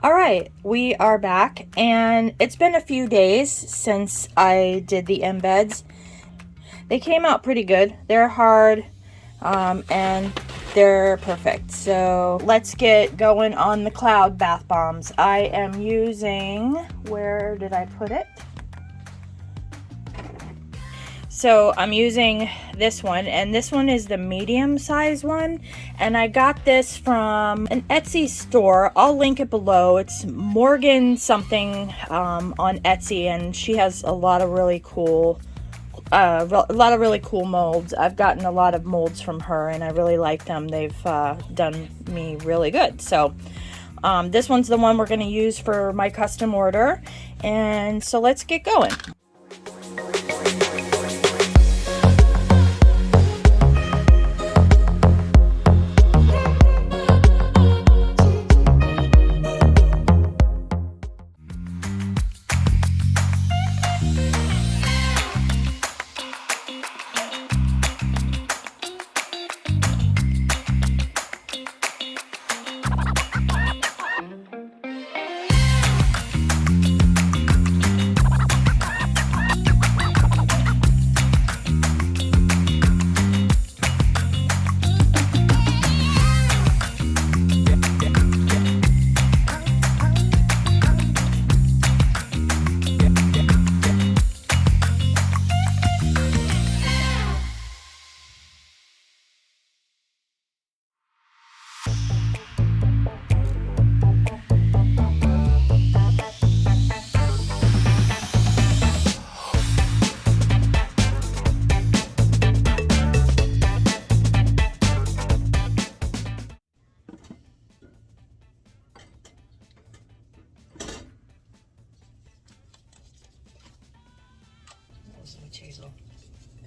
All right, we are back, and it's been a few days since I did the embeds. They came out pretty good. They're hard, and they're perfect. So let's get going on the cloud bath bombs. I am using, where did I put it? So I'm using this one, and this one is the medium size one, and I got this from an Etsy store. I'll link it below. It's Morgan something on Etsy, and she has a lot of really cool molds. I've gotten a lot of molds from her, and I really like them. They've done me really good. So this one's the one we're going to use for my custom order, and so let's get going.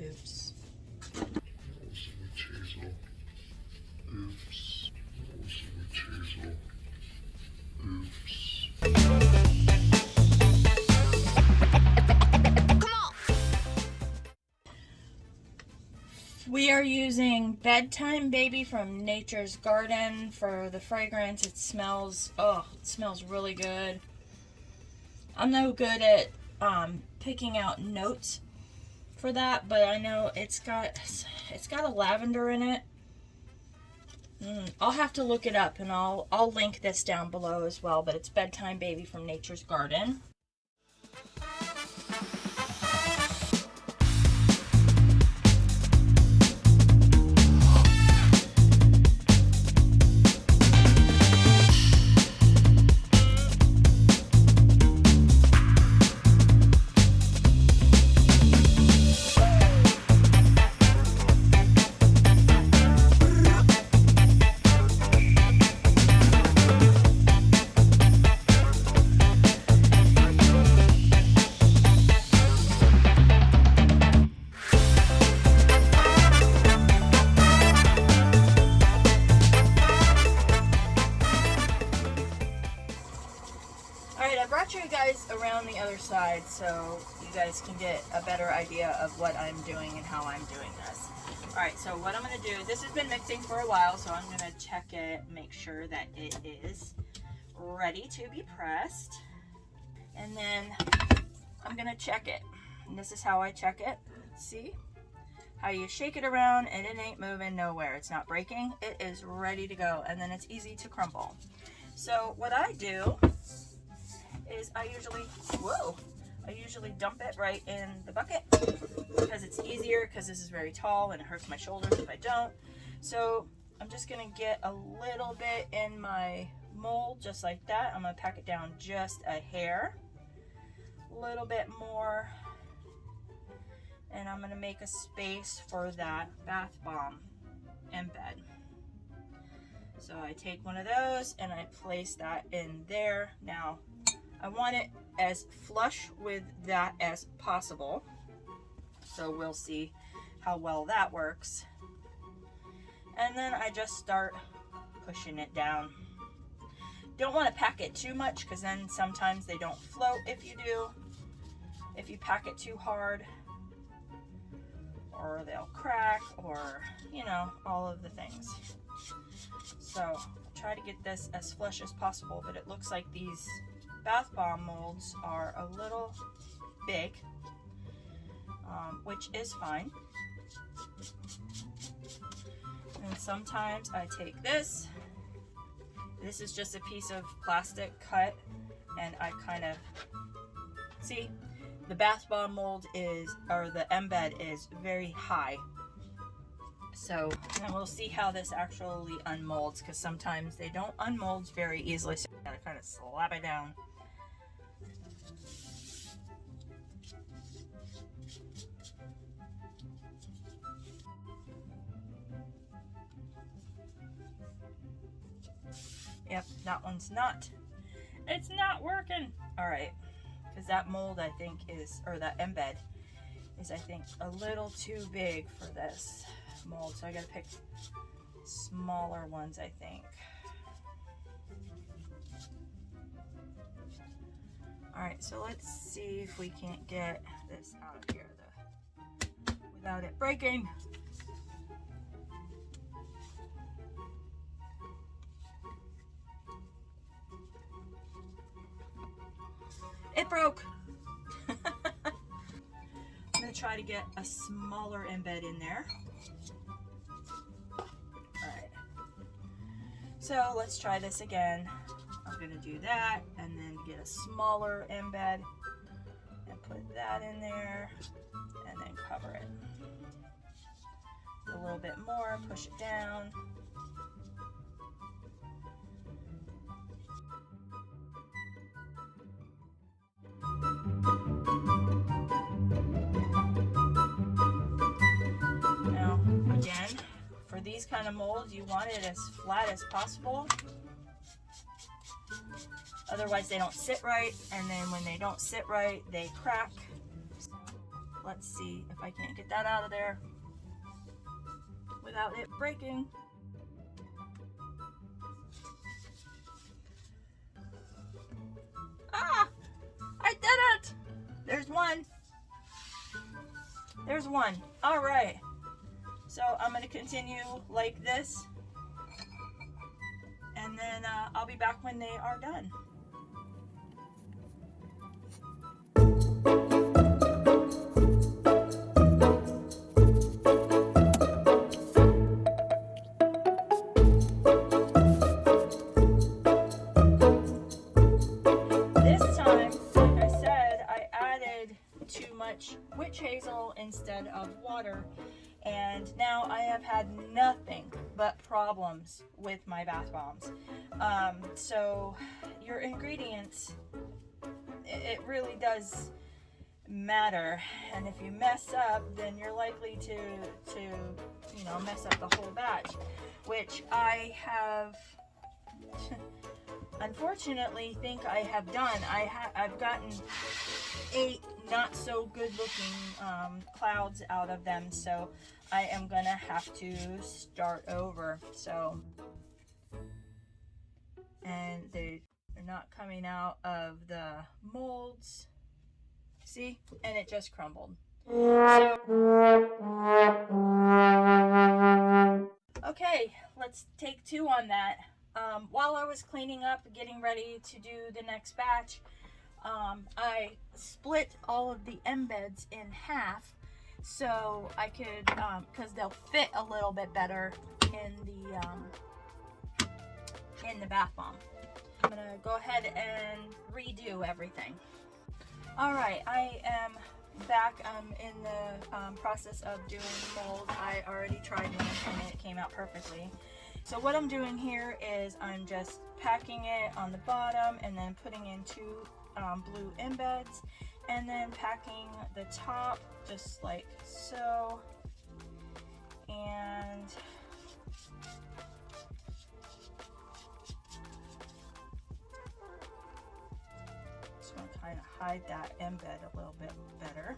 Oops. We are using Bedtime Baby from Nature's Garden for the fragrance. It smells really good. I'm no good at picking out notes for that, but I know it's got a lavender in it. I'll have to look it up, and I'll link this down below as well, but it's Bedtime Baby from Nature's Garden. Alright, I brought you guys around the other side so you guys can get a better idea of what I'm doing and how I'm doing this. Alright, so what I'm going to do, this has been mixing for a while, so I'm going to check it, make sure that it is ready to be pressed. And then I'm going to check it. And this is how I check it. See? How you shake it around and it ain't moving nowhere. It's not breaking. It is ready to go. And then it's easy to crumble. So what I do is I usually dump it right in the bucket because it's easier, because this is very tall and it hurts my shoulders if I don't. So I'm just going to get a little bit in my mold just like that. I'm going to pack it down just a hair, a little bit more, and I'm going to make a space for that bath bomb embed. So I take one of those and I place that in there. Now I want it as flush with that as possible. So we'll see how well that works. And then I just start pushing it down. Don't want to pack it too much because then sometimes they don't float if you do. If you pack it too hard, or they'll crack, or, you know, all of the things. So try to get this as flush as possible, but it looks like these bath bomb molds are a little big, which is fine. And sometimes I take this. This is just a piece of plastic cut, and I kind of, see, the bath bomb mold is, or the embed is very high. So, and we'll see how this actually unmolds, because sometimes they don't unmold very easily, so you gotta kind of slap it down. Yep, that one's not. It's not working. All right, because that mold I think is, or that embed is I think a little too big for this mold. So I gotta pick smaller ones, I think. All right, so let's see if we can't get this out of here without it breaking. It broke. I'm gonna try to get a smaller embed in there. All right. So let's try this again. I'm gonna do that and then get a smaller embed and put that in there and then cover it. A little bit more, push it down. Now, again, for these kind of molds, you want it as flat as possible. Otherwise, they don't sit right, and then when they don't sit right, they crack. So, let's see if I can't get that out of there without it breaking. Ah! I did it! There's one. There's one. All right. So I'm going to continue like this, and then I'll be back when they are done. This time, like I said, I added too much witch hazel instead of water. And now I have had nothing but problems with my bath bombs. So your ingredients, it really does matter. And if you mess up, then you're likely to you know, mess up the whole batch, which I have unfortunately think I have done. I've gotten 8 not so good looking clouds out of them, so I am gonna have to start over. So, and they're not coming out of the molds, see, and it just crumbled. So, okay, let's take 2 on that. While I was cleaning up, getting ready to do the next batch, I split all of the embeds in half so I could, because they'll fit a little bit better in the bath bomb. I'm gonna go ahead and redo everything. All right, I am back. I'm in the process of doing mold. I already tried one and it came out perfectly. So what I'm doing here is I'm just packing it on the bottom and then putting in 2 blue embeds, and then packing the top just like so, and just want to kind of hide that embed a little bit better.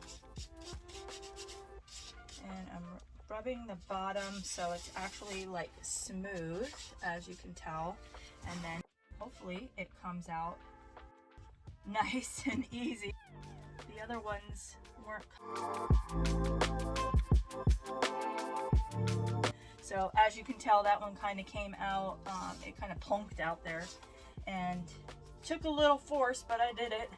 And I'm rubbing the bottom so it's actually like smooth, as you can tell, and then hopefully it comes out nice and easy. The other ones weren't. So as you can tell, that one kind of came out, it kind of plunked out there and took a little force, but I did it.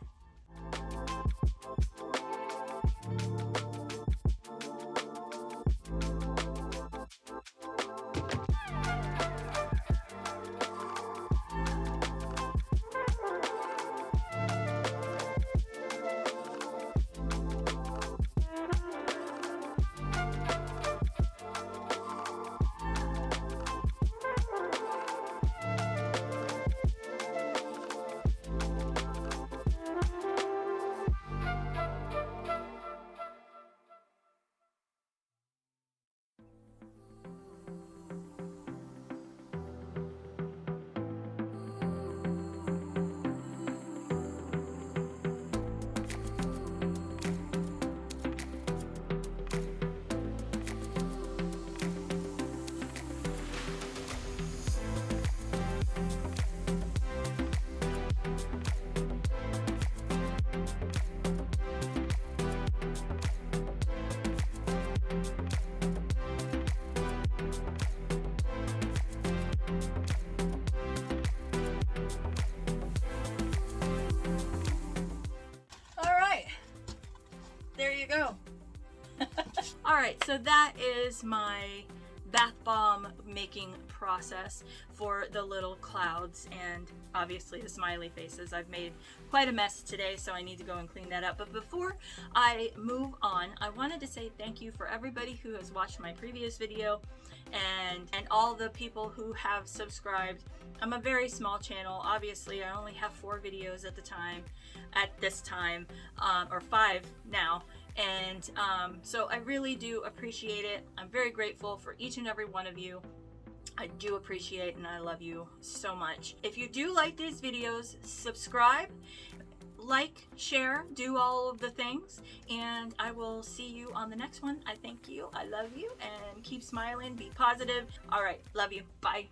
There you go. All right, so that is my bath bomb making process for the little clouds and obviously the smiley faces. I've made quite a mess today, so I need to go and clean that up. But before I move on, I wanted to say thank you for everybody who has watched my previous video and all the people who have subscribed. I'm a very small channel. Obviously, I only have 4 videos at this time, or 5 now. And so I really do appreciate it. I'm very grateful for each and every one of you. I do appreciate and I love you so much. If you do like these videos, subscribe, like, share, do all of the things, and I will see you on the next one. I thank you, I love you, and keep smiling, be positive. All right, love you, bye.